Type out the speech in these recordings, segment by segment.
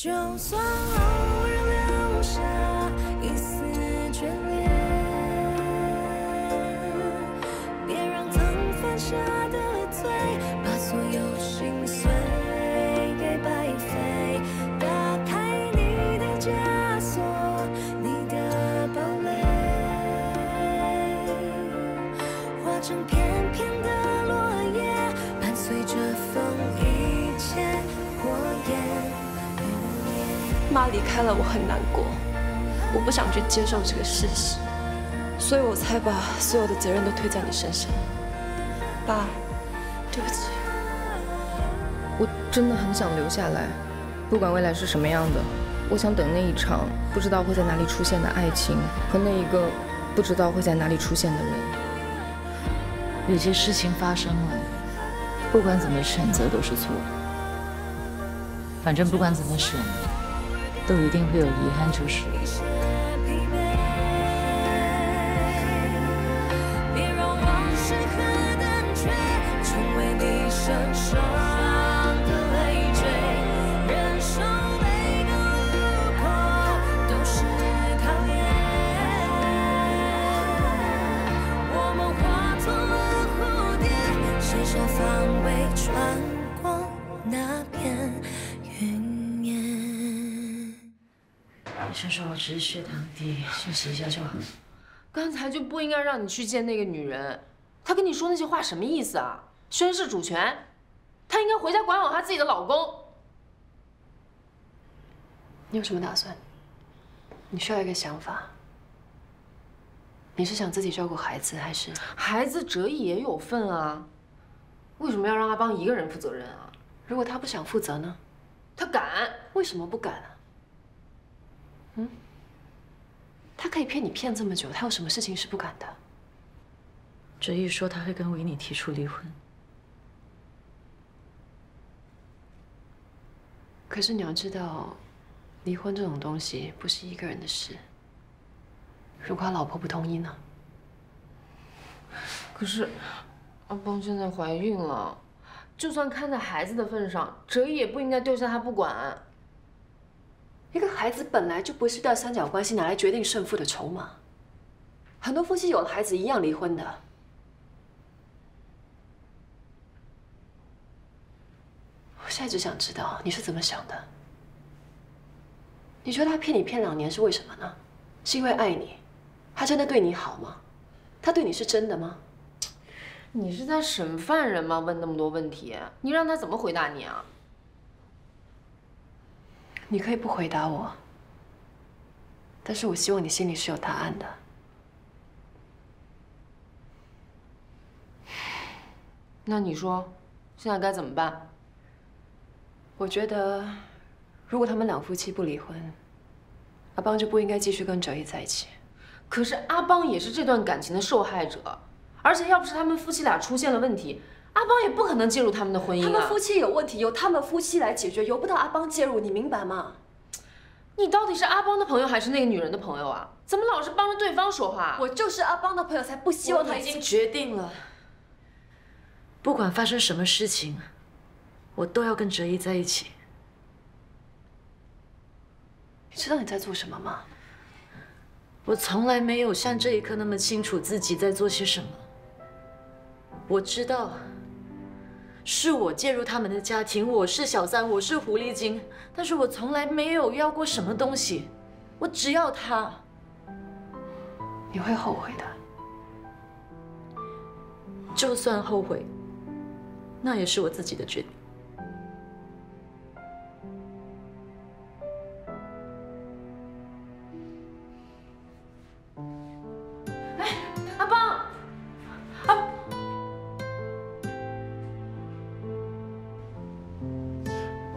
就算偶尔留下一丝眷恋，别让曾犯下的罪，把所有心碎给白费。打开你的枷锁，你的堡垒，化成片片的落叶，伴随着风一切过眼。妈离开了，我很难过，我不想去接受这个事实，所以我才把所有的责任都推在你身上。爸，对不起。我真的很想留下来，不管未来是什么样的，我想等那一场不知道会在哪里出现的爱情，和那一个不知道会在哪里出现的人。有些事情发生了，不管怎么选择都是错的。反正不管怎么选，都一定会有遗憾就是。别让往事和胆怯成为你身上的累赘，人生每个路口都是考验。我们化作了蝴蝶，写下方位，穿过那片云烟。医生说我只是血糖低，休息一下就好。刚才就不应该让你去见那个女人，她跟你说那些话什么意思啊？宣示主权？她应该回家管好她自己的老公。你有什么打算？你需要一个想法。你是想自己照顾孩子，还是孩子哲毅也有份啊？为什么要让阿邦一个人负责任啊？如果他不想负责呢？他敢？为什么不敢啊？他可以骗你骗这么久，他有什么事情是不敢的？哲毅说他会跟维尼提出离婚，可是你要知道，离婚这种东西不是一个人的事。如果他老婆不同意呢？可是阿邦现在怀孕了，就算看在孩子的份上，哲毅也不应该丢下他不管。一个孩子本来就不是对三角关系拿来决定胜负的筹码。很多夫妻有了孩子一样离婚的。我现在只想知道你是怎么想的。你觉得他骗你骗2年是为什么呢？是因为爱你？他真的对你好吗？他对你是真的吗？你是在审犯人吗？问那么多问题，你让他怎么回答你啊？你可以不回答我，但是我希望你心里是有答案的。那你说，现在该怎么办？我觉得，如果他们两夫妻不离婚，阿邦就不应该继续跟哲毅在一起。可是阿邦也是这段感情的受害者，而且要不是他们夫妻俩出现了问题，阿邦也不可能介入他们的婚姻啊。他们夫妻有问题，由他们夫妻来解决，由不到阿邦介入，你明白吗？你到底是阿邦的朋友还是那个女人的朋友啊？怎么老是帮着对方说话？我就是阿邦的朋友，才不希望他已经决定了，不管发生什么事情，我都要跟哲毅在一起。你知道你在做什么吗？我从来没有像这一刻那么清楚自己在做些什么。我知道，是我介入他们的家庭，我是小三，我是狐狸精，但是我从来没有要过什么东西，我只要他。你会后悔的。就算后悔，那也是我自己的决定。阿邦，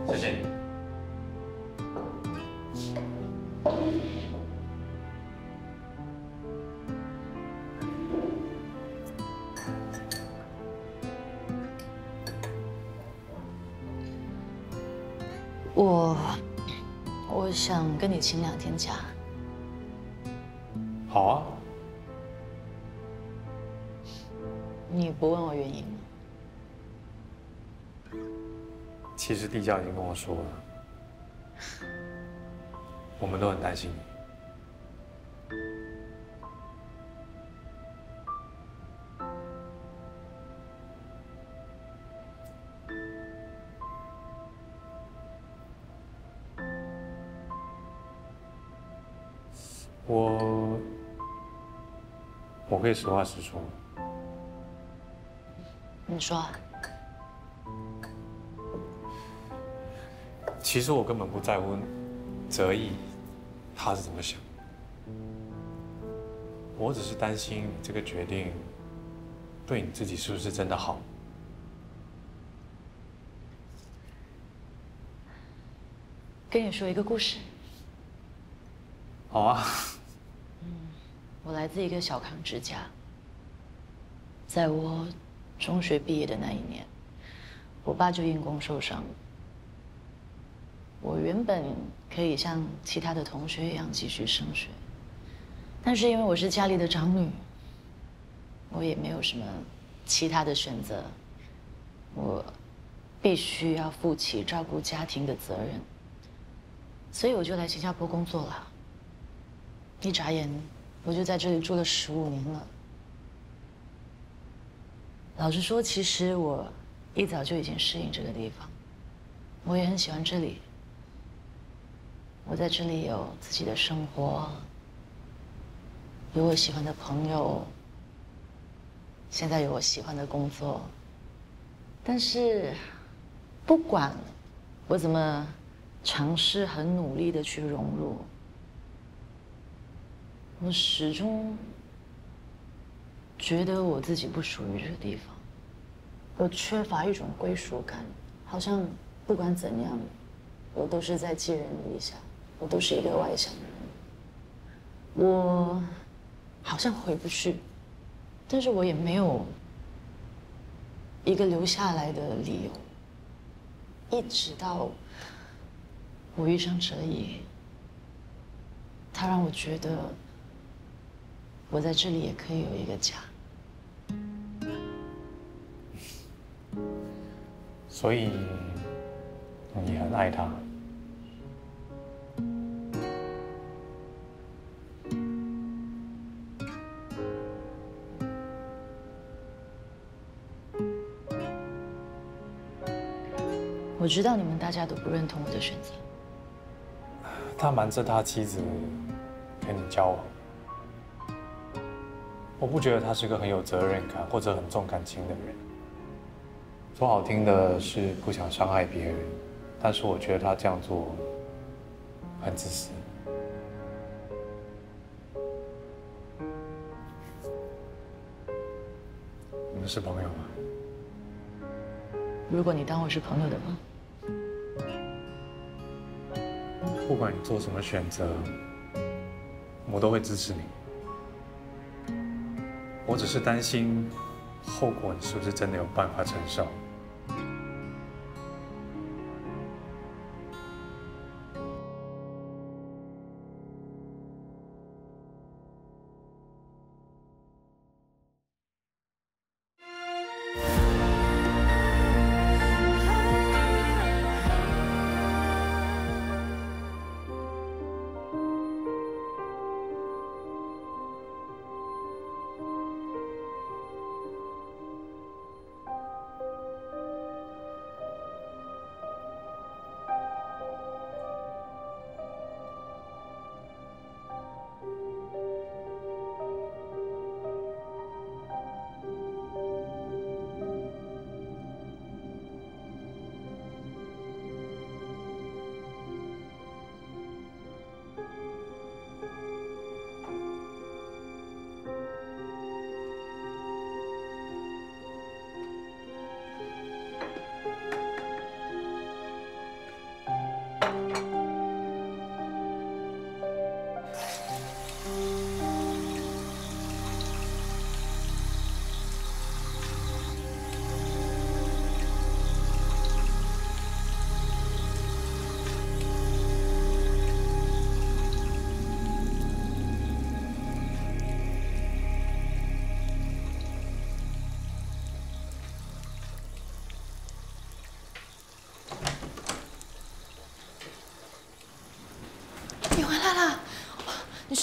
谢谢你。我想跟你请2天假。好啊。你不问我原因吗？其实地窖已经跟我说了。我们都很担心你。我可以实话实说。你说啊。其实我根本不在乎泽毅他是怎么想，我只是担心你这个决定对你自己是不是真的好。跟你说一个故事。好啊。我来自一个小康之家。在我中学毕业的那一年，我爸就因公受伤了。我原本可以像其他的同学一样继续升学，但是因为我是家里的长女，我也没有什么其他的选择，我必须要负起照顾家庭的责任，所以我就来新加坡工作了。一眨眼，我就在这里住了15年了。老实说，其实我一早就已经适应这个地方，我也很喜欢这里。我在这里有自己的生活，有我喜欢的朋友，现在有我喜欢的工作。但是，不管我怎么尝试很努力的去融入，我始终觉得我自己不属于这个地方，我缺乏一种归属感，好像不管怎样，我都是在寄人篱下，我都是一个外乡人，我好像回不去，但是我也没有一个留下来的理由，一直到我遇上哲毅，他让我觉得我在这里也可以有一个家。所以你很爱他。我知道你们大家都不认同我的选择。他瞒着他妻子跟你交往，我不觉得他是个很有责任感或者很重感情的人。说好听的是不想伤害别人，但是我觉得他这样做很自私。你们是朋友吗？如果你当我是朋友的话，不管你做什么选择，我都会支持你。我只是担心后果，你是不是真的有办法承受？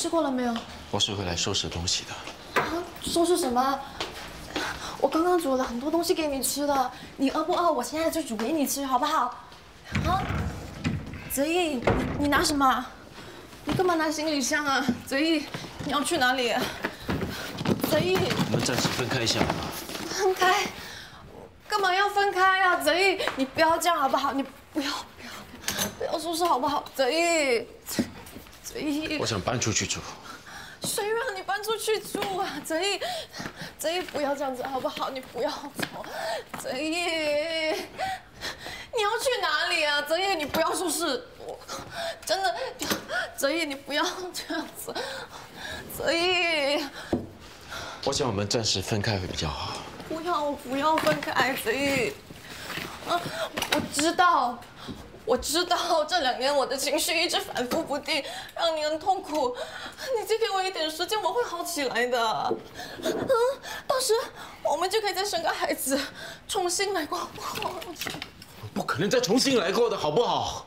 吃过了没有？我是回来收拾东西的。啊，收拾什么？我刚刚煮了很多东西给你吃的，你饿不饿？我现在就煮给你吃，好不好？啊，泽毅，你拿什么？你干嘛拿行李箱啊？泽毅，你要去哪里？泽毅，我们暂时分开一下好吗？分开？干嘛要分开啊？泽毅，你不要这样好不好？你不要收拾好不好？泽毅，泽毅，我想搬出去住。谁让你搬出去住啊？泽毅，不要这样子好不好？你不要走，泽毅，你要去哪里啊？泽毅，你不要收拾我，真的，泽毅，你不要这样子，泽毅。我想我们暂时分开会比较好。不要分开，泽毅。啊，我知道这2年我的情绪一直反复不定，让你很痛苦。你再给我一点时间，我会好起来的。到时我们就可以再生个孩子，重新来过，好不好？不可能再重新来过的，好不好？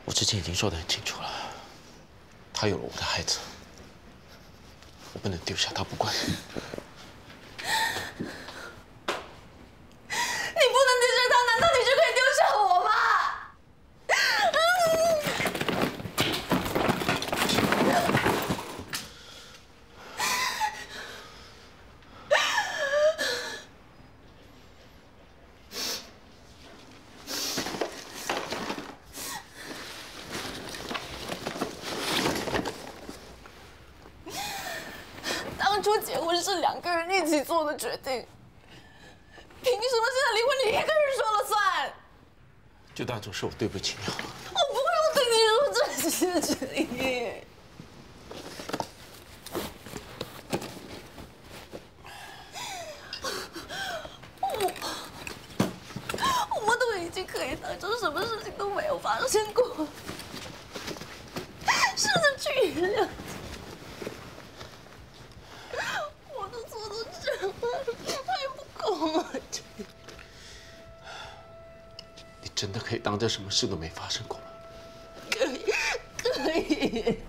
我之前已经说得很清楚了，他有了我的孩子，我不能丢下他不管。你不能丢下他，难道你就可以丢下我吗？当初结婚是2个人一起做的决定。凭什么现在离婚你一个人说了算？就当做是我对不起你好了。我不会对你说这些事情。我们都已经可以当成什么事情都没有发生过，试着去原谅。我的错都这样了，还不够吗？你真的可以当这什么事都没发生过吗？可以。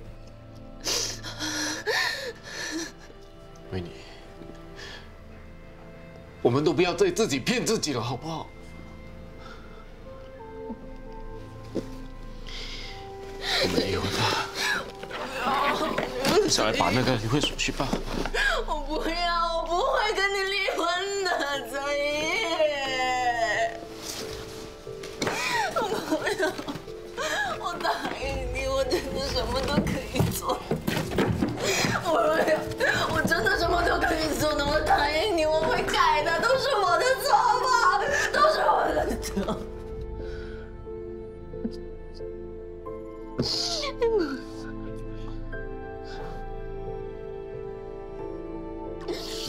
维尼，我们都不要再自己骗自己了，好不好？我们离婚吧。下来把那个离婚手续办。我不要，我不会跟你离婚的，泽毅。我不要，我答应你，我真的什么都可以做。我不要，我真的什么都可以做的，我答应你，我会改的，都是我的错吧，都是我的错。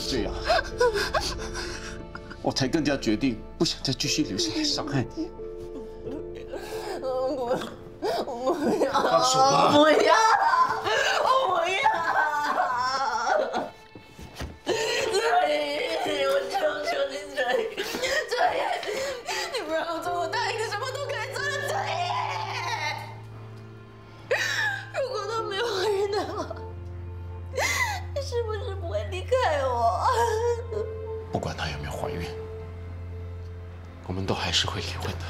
这样，我才更加决定不想再继续留下来伤害你。我不要，放手吧！不要，我不要。泽毅，我求求你，泽毅，你不让我做，我答应你什么都可以做的，泽毅。如果都没有怀孕的话，你是不是不会离开我？不管她有没有怀孕，我们都还是会离婚的。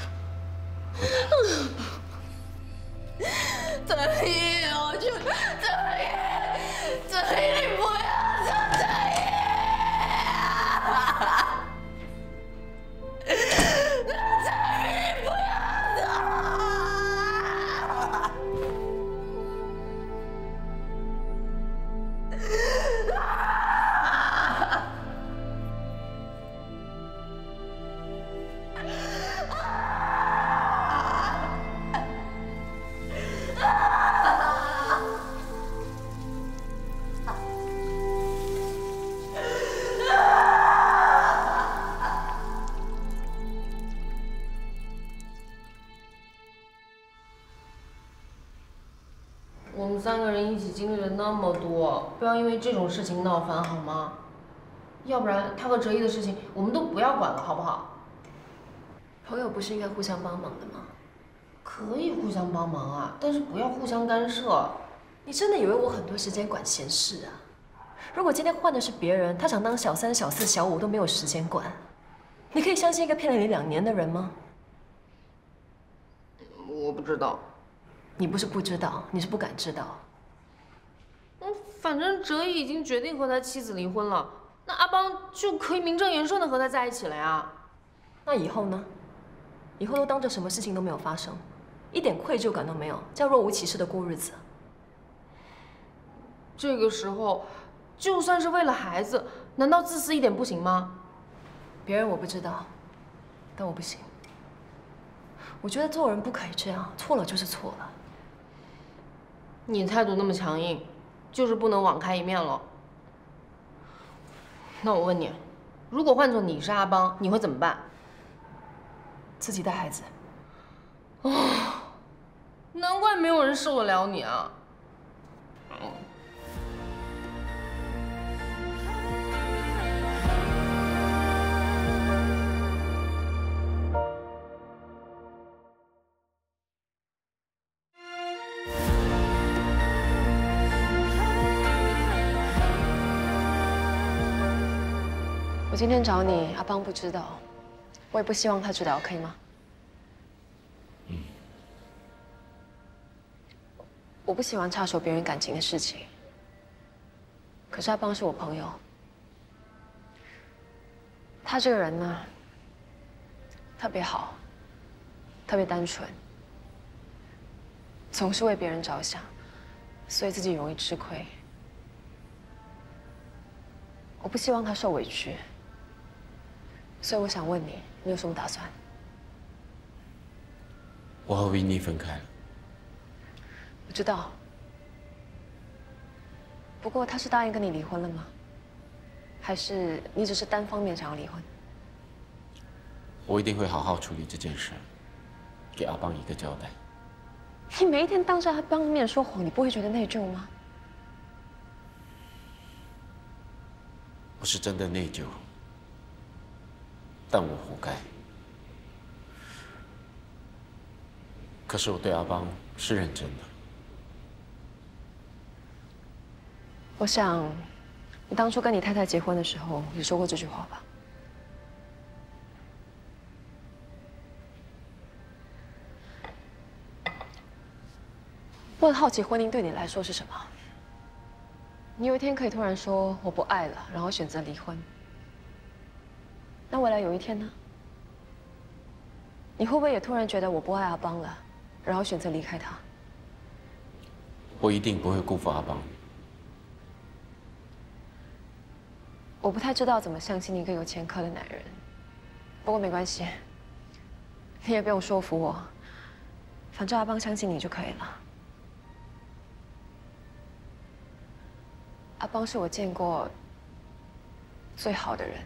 泽毅，我就泽毅，你不要走，泽毅！泽毅，不要走！我们3个人一起经历了那么多，不要因为这种事情闹翻好吗？要不然他和哲毅的事情我们都不要管了，好不好？朋友不是应该互相帮忙的吗？可以互相帮忙啊，但是不要互相干涉。你真的以为我很多时间管闲事啊？如果今天换的是别人，他想当小三、小四、小五都没有时间管。你可以相信一个骗了你2年的人吗？我不知道。你不是不知道，你是不敢知道。反正哲毅已经决定和他妻子离婚了，那阿邦就可以名正言顺的和他在一起了呀。那以后呢？以后都当着什么事情都没有发生，一点愧疚感都没有，这样若无其事的过日子。这个时候，就算是为了孩子，难道自私一点不行吗？别人我不知道，但我不行。我觉得做人不可以这样，错了就是错了。你态度那么强硬，就是不能网开一面了。那我问你，如果换做你是阿邦，你会怎么办？自己带孩子。难怪没有人受得了你啊！我今天找你，阿邦不知道，我也不希望他知道，可以吗？我不喜欢插手别人感情的事情，可是阿邦是我朋友，他这个人呢，特别好，特别单纯，总是为别人着想，所以自己容易吃亏。我不希望他受委屈，所以我想问你，你有什么打算？我和维尼分开了。我知道，不过他是答应跟你离婚了吗？还是你只是单方面想要离婚？我一定会好好处理这件事，给阿邦一个交代。你每一天当着阿邦的面说谎，你不会觉得内疚吗？我是真的内疚，但我活该。可是我对阿邦是认真的。我想，你当初跟你太太结婚的时候也说过这句话吧？我很好奇，婚姻对你来说是什么？你有一天可以突然说我不爱了，然后选择离婚。那未来有一天呢？你会不会也突然觉得我不爱阿邦了，然后选择离开他？我一定不会辜负阿邦。我不太知道怎么相信一个有前科的男人，不过没关系，你也不用说服我，反正阿邦相信你就可以了。阿邦是我见过最好的人，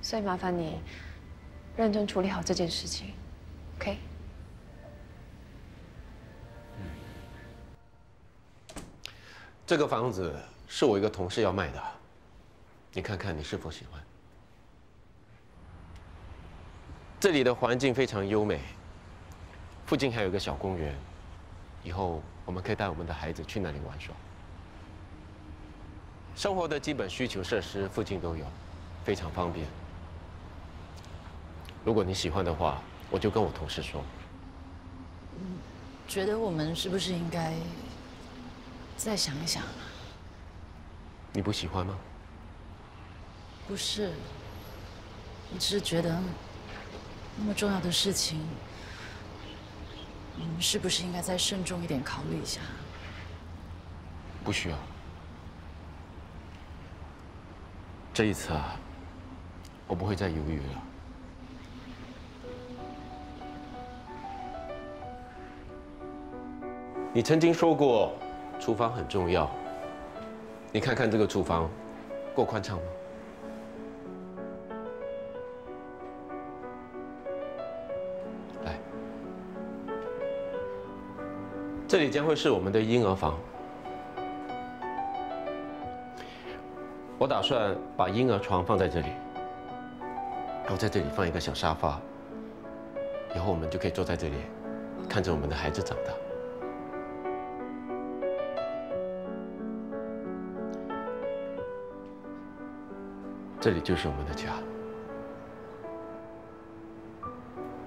所以麻烦你认真处理好这件事情 ，OK？ 这个房子是我一个同事要卖的，你看看你是否喜欢？这里的环境非常优美，附近还有一个小公园，以后我们可以带我们的孩子去那里玩耍。生活的基本需求设施附近都有，非常方便。如果你喜欢的话，我就跟我同事说。觉得我们是不是应该再想一想啊？你不喜欢吗？不是，我只是觉得那么重要的事情，我们是不是应该再慎重一点考虑一下？不需要。这一次啊，我不会再犹豫了。你曾经说过，厨房很重要。你看看这个厨房，够宽敞吗？来，这里将会是我们的婴儿房。我打算把婴儿床放在这里，然后在这里放一个小沙发，以后我们就可以坐在这里，看着我们的孩子长大。这里就是我们的家。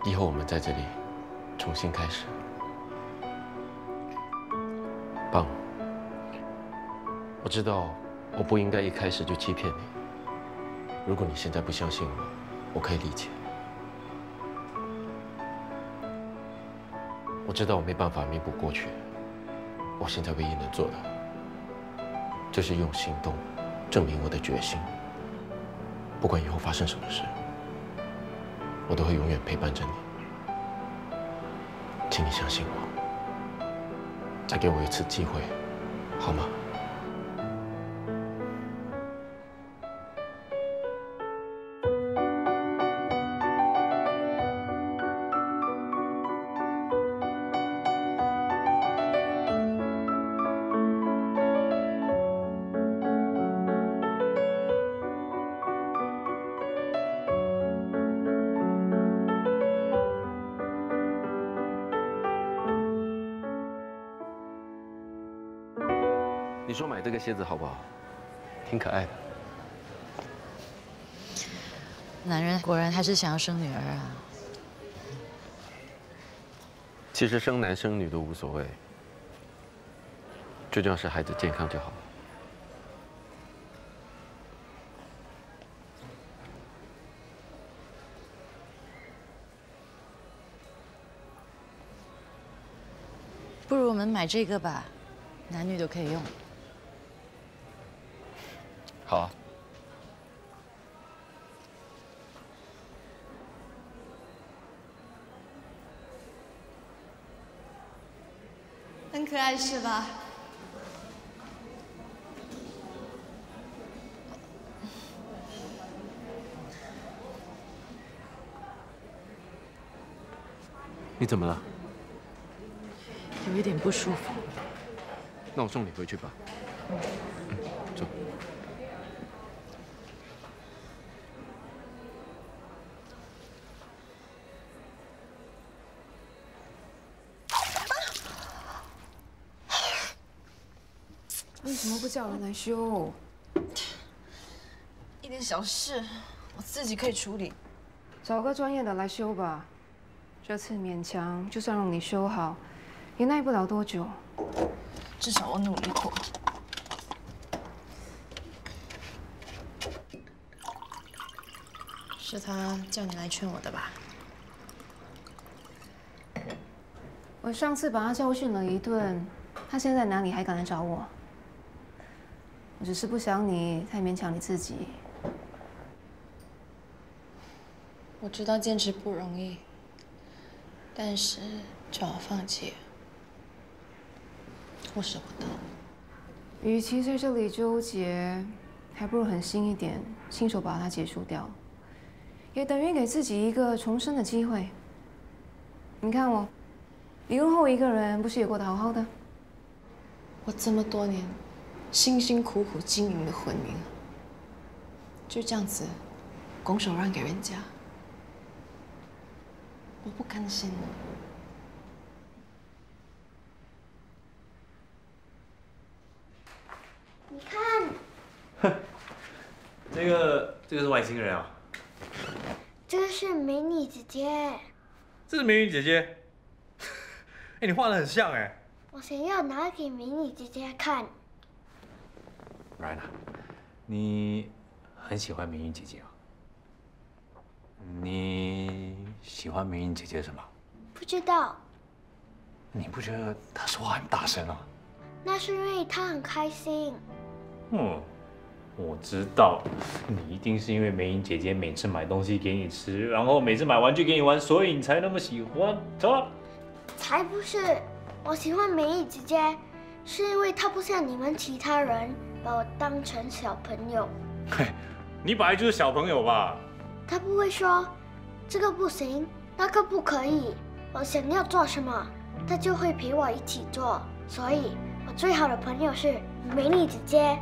以后我们在这里重新开始。棒，我知道我不应该一开始就欺骗你。如果你现在不相信我，我可以理解。我知道我没办法弥补过去，我现在唯一能做的，就是用行动证明我的决心。不管以后发生什么事，我都会永远陪伴着你。请你相信我，再给我一次机会，好吗？你说买这个鞋子好不好？挺可爱的。男人果然还是想要生女儿啊。其实生男生女都无所谓，最重要是孩子健康就好。不如我们买这个吧，男女都可以用。好啊。很可爱是吧？你怎么了？有一点不舒服。那我送你回去吧。走。为什么不叫人来修？一点小事，我自己可以处理。找个专业的来修吧。这次勉强，就算让你修好，也耐不了多久。至少我努力过。是他叫你来劝我的吧？我上次把他教训了一顿，他现在哪里还敢来找我？我只是不想你太勉强你自己。我知道坚持不容易，但是就要放弃，我舍不得。与其在这里纠结，还不如狠心一点，亲手把它结束掉，也等于给自己一个重生的机会。你看我，离婚后一个人不是也过得好好的？我这么多年辛辛苦苦经营的婚姻，就这样子拱手让给人家，我不甘心。你看，哼，这个是外星人啊。这个是美女姐姐。这是美女姐姐。哎，你画的很像哎。我想要拿给美女姐姐看。Rana， 你很喜欢美女姐姐啊？你喜欢美女姐姐什么？不知道。你不觉得她说话很大声啊？那是因为她很开心。我知道，你一定是因为美女姐姐每次买东西给你吃，然后每次买玩具给你玩，所以你才那么喜欢她。才不是，我喜欢美女姐姐，是因为她不像你们其他人把我当成小朋友。嘿，你本来就是小朋友吧？她不会说这个不行，那个不可以，我想要做什么，她就会陪我一起做。所以，我最好的朋友是美女姐姐。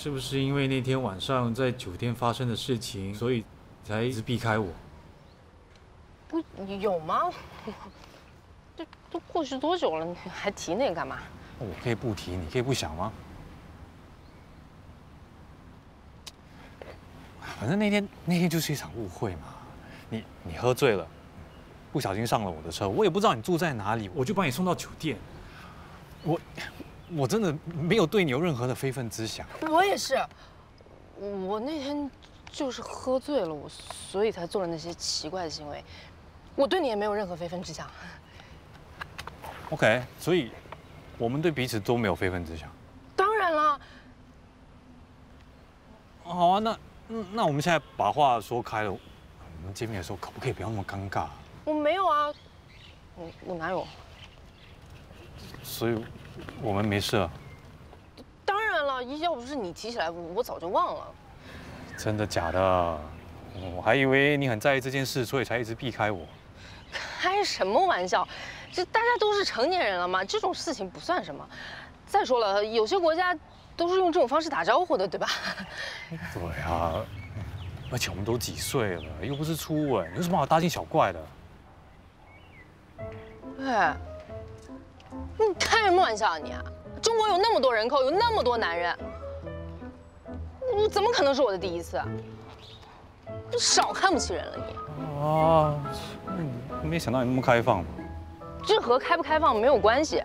是不是因为那天晚上在酒店发生的事情，所以才一直避开我？不有吗？这都过去多久了，你还提那个干嘛？我可以不提，你可以不想吗？反正那天就是一场误会嘛。你喝醉了，不小心上了我的车，我也不知道你住在哪里，我就把你送到酒店。我真的没有对你有任何的非分之想。我也是，我那天就是喝醉了，所以才做了那些奇怪的行为。我对你也没有任何非分之想。OK， 所以我们对彼此都没有非分之想。当然了。好啊，那我们现在把话说开了，我们见面的时候可不可以不要那么尴尬？我没有啊，我哪有？所以我们没事了。当然了，要不是你提起来，我早就忘了。真的假的？我还以为你很在意这件事，所以才一直避开我。开什么玩笑？这大家都是成年人了嘛，这种事情不算什么。再说了，有些国家都是用这种方式打招呼的，对吧？对啊，而且我们都几岁了，又不是初吻，有什么好大惊小怪的？哎，你开什么玩笑啊你啊！中国有那么多人口，有那么多男人，我怎么可能是我的第一次啊？你少看不起人了你！啊，没想到你那么开放。这和开不开放没有关系，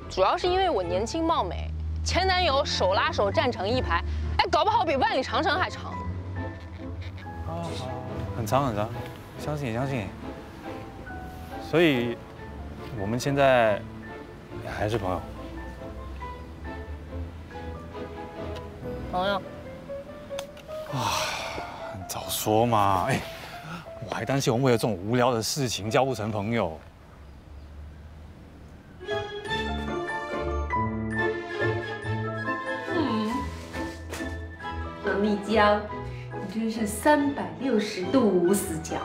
主要是因为我年轻貌美，前男友手拉手站成一排，哎，搞不好比万里长城还长。很长很长，相信你相信你。所以，我们现在还是朋友。朋友。啊，早说嘛！哎，我还担心我们为了这种无聊的事情交不成朋友。王丽江，你真是360度无死角。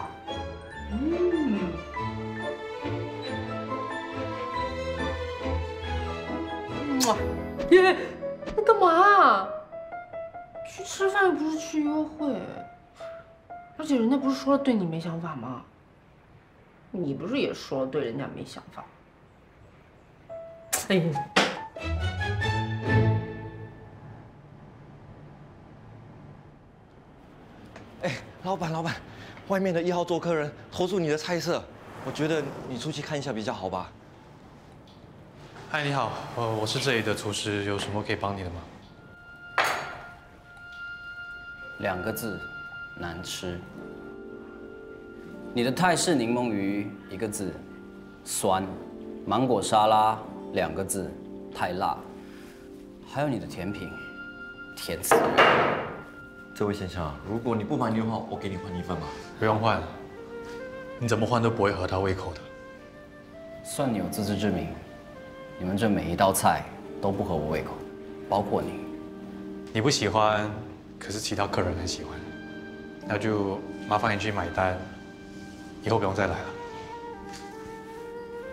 耶，你干嘛？去吃饭又不是去约会，而且人家不是说了对你没想法吗？你不是也说了对人家没想法？哎呦！哎，老板，外面的1号桌客人投诉你的菜色，我觉得你出去看一下比较好吧。嗨，你好，我是这里的厨师，有什么可以帮你的吗？2个字，难吃。你的泰式柠檬鱼1个字，酸；芒果沙拉2个字，太辣。还有你的甜品，甜死人。这位先生，如果你不满意的话，我给你换一份吧。不用换，你怎么换都不会合他胃口的。算你有自知之明，你们这每一道菜都不合我胃口，包括你。你不喜欢，可是其他客人很喜欢，那就麻烦你去买单，以后不用再来了。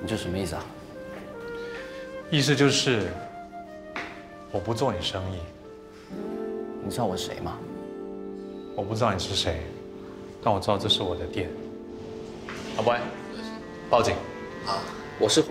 你这什么意思啊？意思就是我不做你生意。你知道我是谁吗？我不知道你是谁，但我知道这是我的店。阿伯，报警。啊，我是。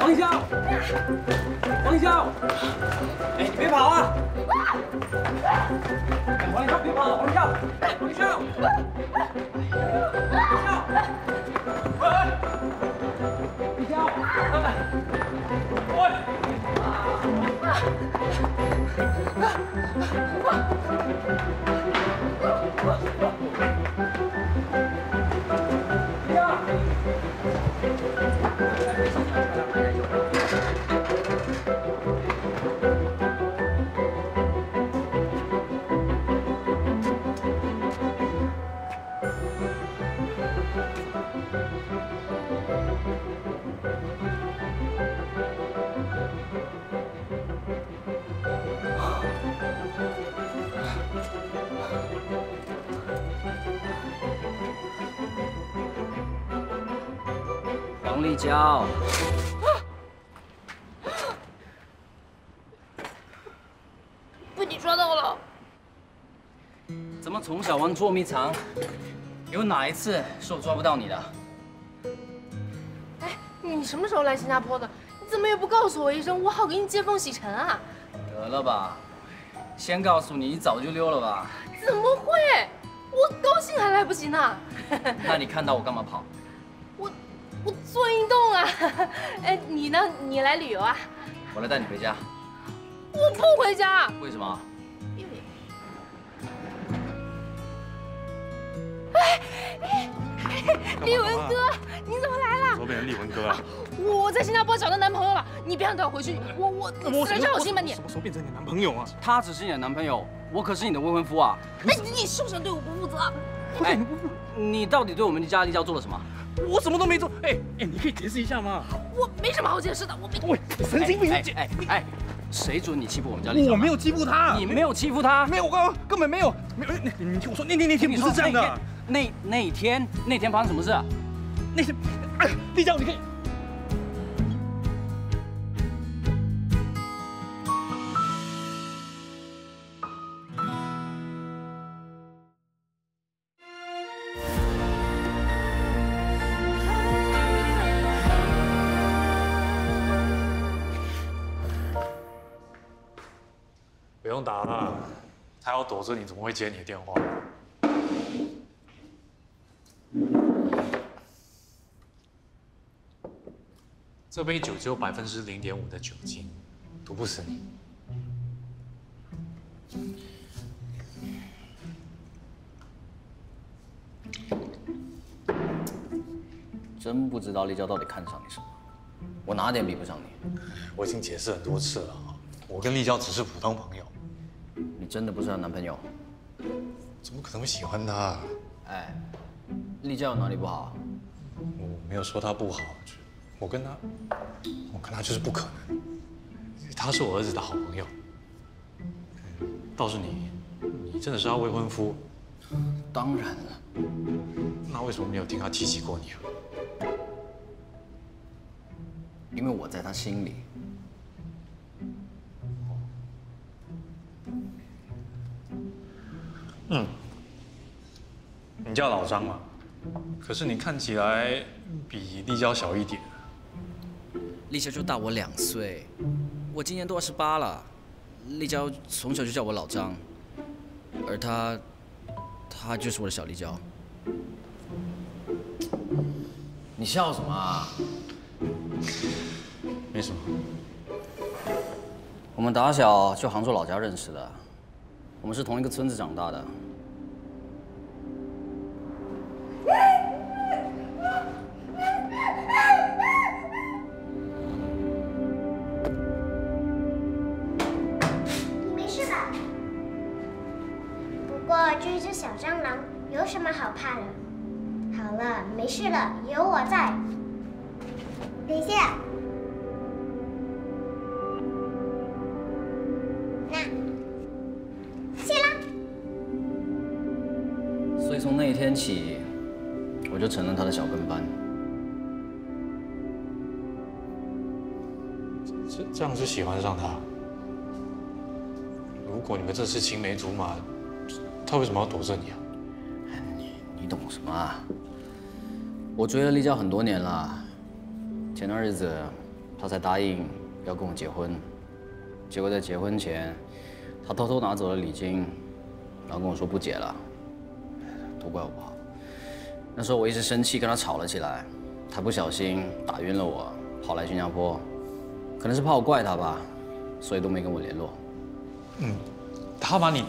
王潇，王潇，哎，你别跑啊！王潇，别跑！王潇，王潇，钟立交。被你抓到了！怎么从小玩捉迷藏？有哪一次是我抓不到你的？哎，你什么时候来新加坡的？你怎么也不告诉我一声，我好给你接风洗尘啊！得了吧，先告诉你，你早就溜了吧？怎么会？我高兴还来不及呢。那你看到我干嘛跑？我做运动啊。哎，你呢？你来旅游啊？我来带你回家。我不回家。为什么？因为……哎，立文哥，你怎么来了？怎么变成立文哥了？我在新加坡找到男朋友了，你别想带我回去。我死了这好心吧你？什么时候变成你男朋友啊？他只是你的男朋友，我可是你的未婚夫啊！哎，你是不是对我不负责？哎，你到底对我们家立交做了什么？我什么都没做。哎，你可以解释一下吗？我没什么好解释的，我没。喂，神经病！哎，谁准你欺负我们家立交？我没有欺负他，你没有欺负他？没有，我刚刚根本没有。你听我说，那天不是这样的。那天发生什么事啊？那天，哎，立交，你可以。不用打了，他要躲着你，怎么会接你的电话？这杯酒只有0.5%的酒精，毒不死你。真不知道立交到底看上你什么，我哪点比不上你？我已经解释很多次了，我跟立交只是普通朋友。你真的不是她男朋友？怎么可能会喜欢她？哎，立交有哪里不好？我没有说她不好，我跟她就是不可能。她是我儿子的好朋友。倒是你真的是她未婚夫？当然了。那为什么没有听她提起过你啊？因为我在她心里。你叫老张嘛？可是你看起来比立交小一点。立交就大我2岁，我今年都28了。立交从小就叫我老张，而他就是我的小立交。你笑什么啊？没什么。我们打小就杭州老家认识的，我们是同一个村子长大的。你没事吧？不过这只小蟑螂有什么好怕的？好了，没事了，有我在。等一下。所以从那一天起，我就成了他的小跟班。这样就喜欢上他？如果你们这是青梅竹马，他为什么要躲着你啊？你懂什么啊？我追了立交很多年了，前段日子他才答应要跟我结婚，结果在结婚前，他偷偷拿走了礼金，然后跟我说不结了。都怪我不好。那时候我一时生气，跟他吵了起来，他不小心打晕了我，跑来新加坡，可能是怕我怪他吧，所以都没跟我联络。他把你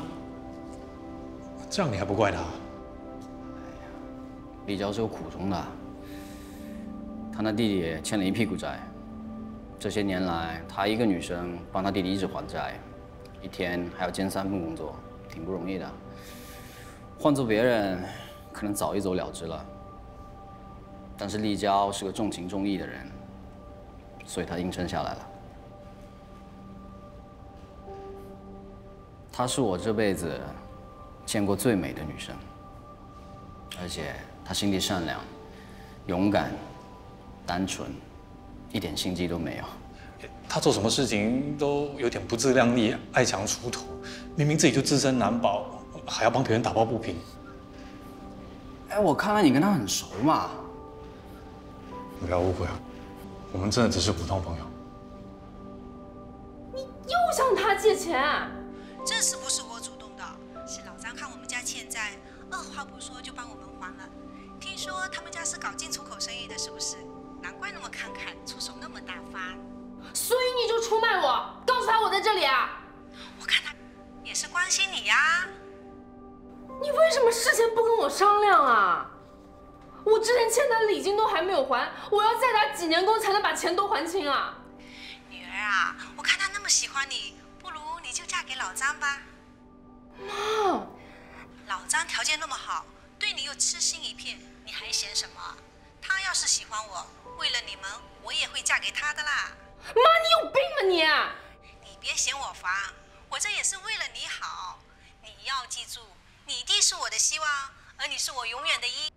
这样，你还不怪他？立交是有苦衷的，他那弟弟也欠了一屁股债，这些年来他一个女生帮他弟弟一直还债，一天还要兼3份工作，挺不容易的。换做别人，可能早一走了之了。但是立交是个重情重义的人，所以他硬撑下来了。她是我这辈子见过最美的女生，而且她心地善良、勇敢，单纯，一点心机都没有。他做什么事情都有点不自量力，爱强出头，明明自己就自身难保，还要帮别人打抱不平。哎，我看来你跟他很熟嘛。你不要误会啊，我们真的只是普通朋友。你又向他借钱？这次不是我主动的，是老张看我们家欠债，二话不说就帮我们还了。听说他们家是搞进出口生意的，是不是？难怪那么慷慨，出手那么大方。所以你就出卖我，告诉他我在这里啊！我看他也是关心你呀。你为什么事前不跟我商量啊？我之前欠他的礼金都还没有还，我要再打几年工才能把钱都还清啊！女儿啊，我看他那么喜欢你，不如你就嫁给老张吧。妈，老张条件那么好，对你又痴心一片，你还嫌什么？他要是喜欢我，为了你们，我也会嫁给他的啦。妈，你有病吧你！你别嫌我烦，我这也是为了你好。你要记住，你弟是我的希望，而你是我永远的依。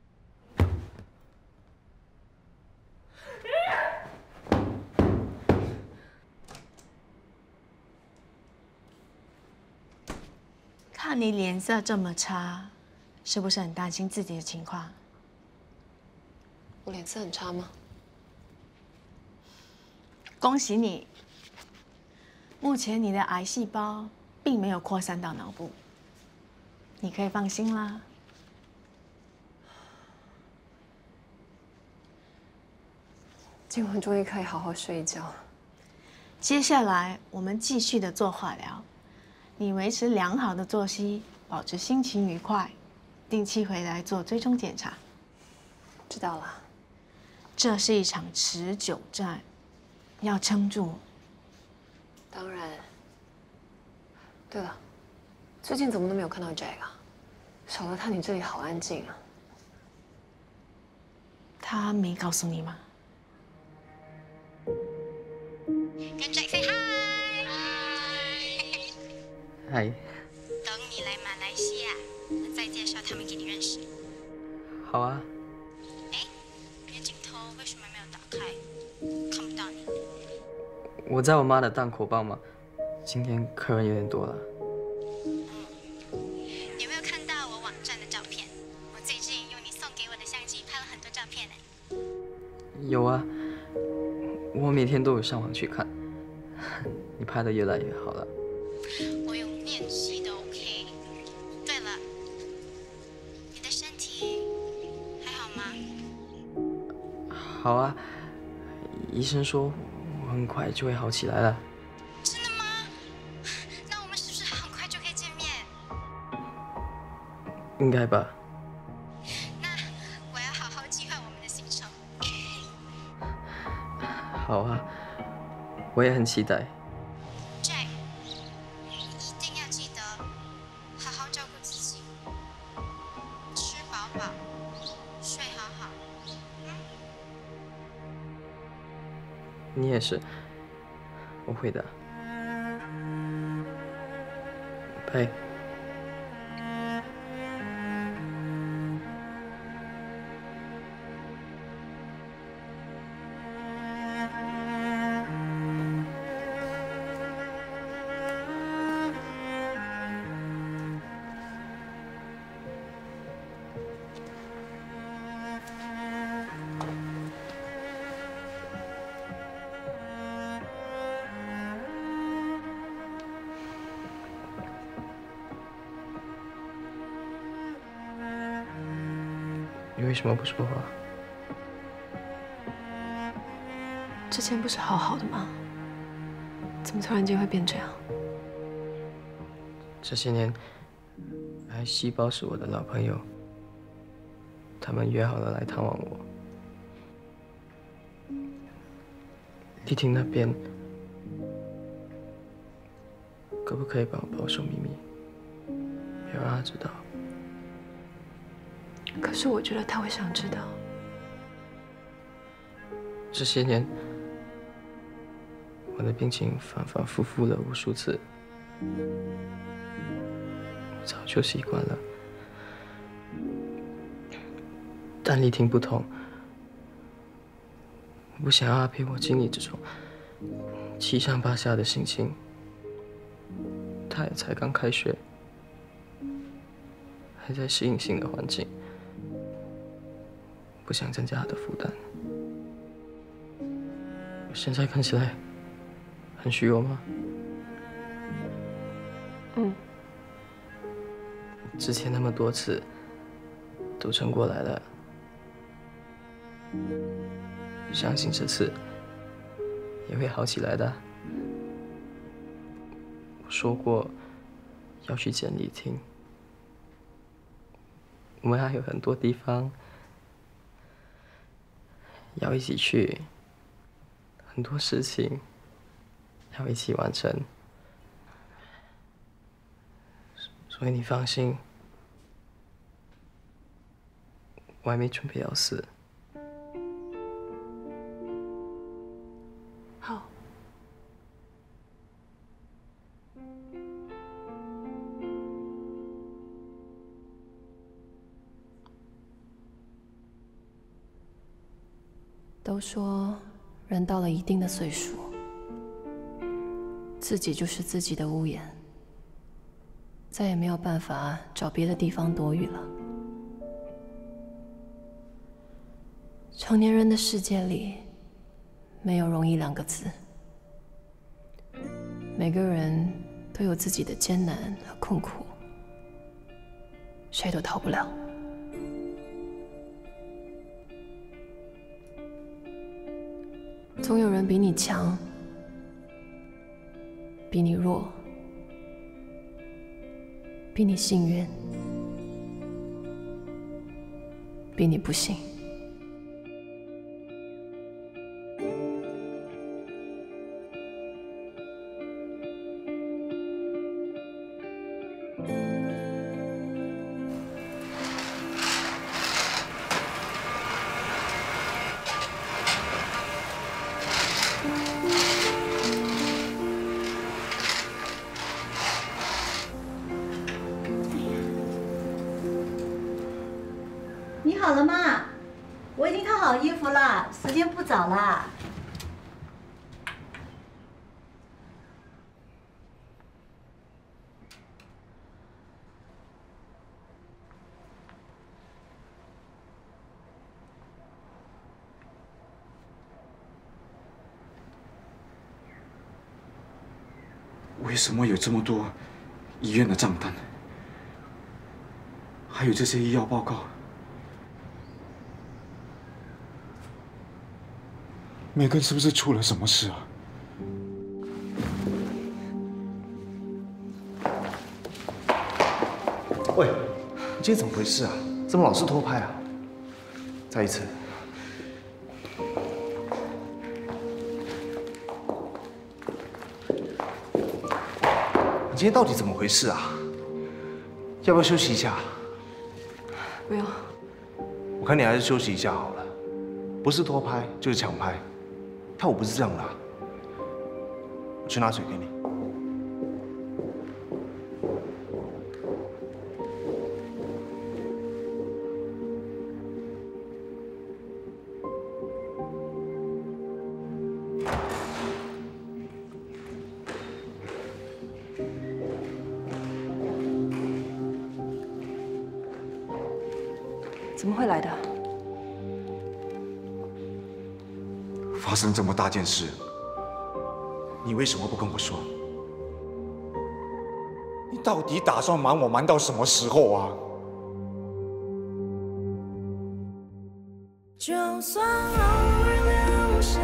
看你脸色这么差，是不是很担心自己的情况？我脸色很差吗？恭喜你，目前你的癌细胞并没有扩散到脑部，你可以放心啦。今晚终于可以好好睡一觉。接下来我们继续的做化疗，你维持良好的作息，保持心情愉快，定期回来做追踪检查。知道了。这是一场持久战，要撑住。当然。对了，最近怎么都没有看到 Jack 啊？少了他，你这里好安静啊。他没告诉你吗？跟 Jack say hi。嗨。等你来马来西亚，我再介绍他们给你认识。好啊。你的镜头为什么没有打开？看不到你。我在我妈的档口帮忙，今天客人有点多了。有没有看到我网站的照片？我最近用你送给我的相机拍了很多照片呢。有啊，我每天都有上网去看。你拍的越来越好了。我有练习的 ，OK。对了，你的身体还好吗？好啊，医生说我很快就会好起来了。真的吗？那我们是不是很快就可以见面？应该吧。那我要好好计划我们的行程。好啊，我也很期待。Jack， 你一定要记得好好照顾自己，吃饱饱，睡好好。你也是，我会的。拜。你为什么不说话？之前不是好好的吗？怎么突然间会变这样？这些年，癌细胞是我的老朋友，他们约好了来探望我。丽婷那边，可不可以帮我保守秘密，别让他知道？可是我觉得他会想知道。这些年，我的病情反反复复了无数次，我早就习惯了。但丽婷不同，我不想要他陪我经历这种七上八下的心情。他也才刚开学，还在适应新的环境，不想增加他的负担。我现在看起来很虚弱吗？之前那么多次都撑过来了，相信这次也会好起来的。我说过要去见丽婷，我们还有很多地方要一起去，很多事情要一起完成。所以你放心，我还没准备要死。好。都说人到了一定的岁数，自己就是自己的屋檐。再也没有办法找别的地方躲雨了。成年人的世界里，没有容易2个字。每个人都有自己的艰难和困苦，谁都逃不了。总有人比你强，比你弱。比你幸运，比你不幸。你好了吗？我已经烫好衣服了，时间不早了。为什么有这么多医院的账单？还有这些医药报告？梅根是不是出了什么事啊？喂，你今天怎么回事啊？怎么老是偷拍啊？再一次。你今天到底怎么回事啊？要不要休息一下？不要。我看你还是休息一下好了，不是偷拍就是抢拍。跳舞不是这样的啊。我去拿水给你。怎么会来的？发生这么大件事，你为什么不跟我说？你到底打算瞒我瞒到什么时候啊？就算偶尔留下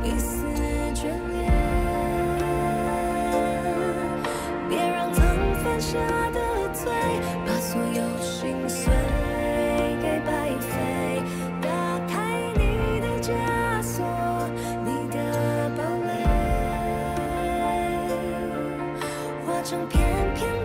一丝眷恋，别让曾犯下的罪把所有心碎给白费。打开你的枷锁，你的堡垒，化成片片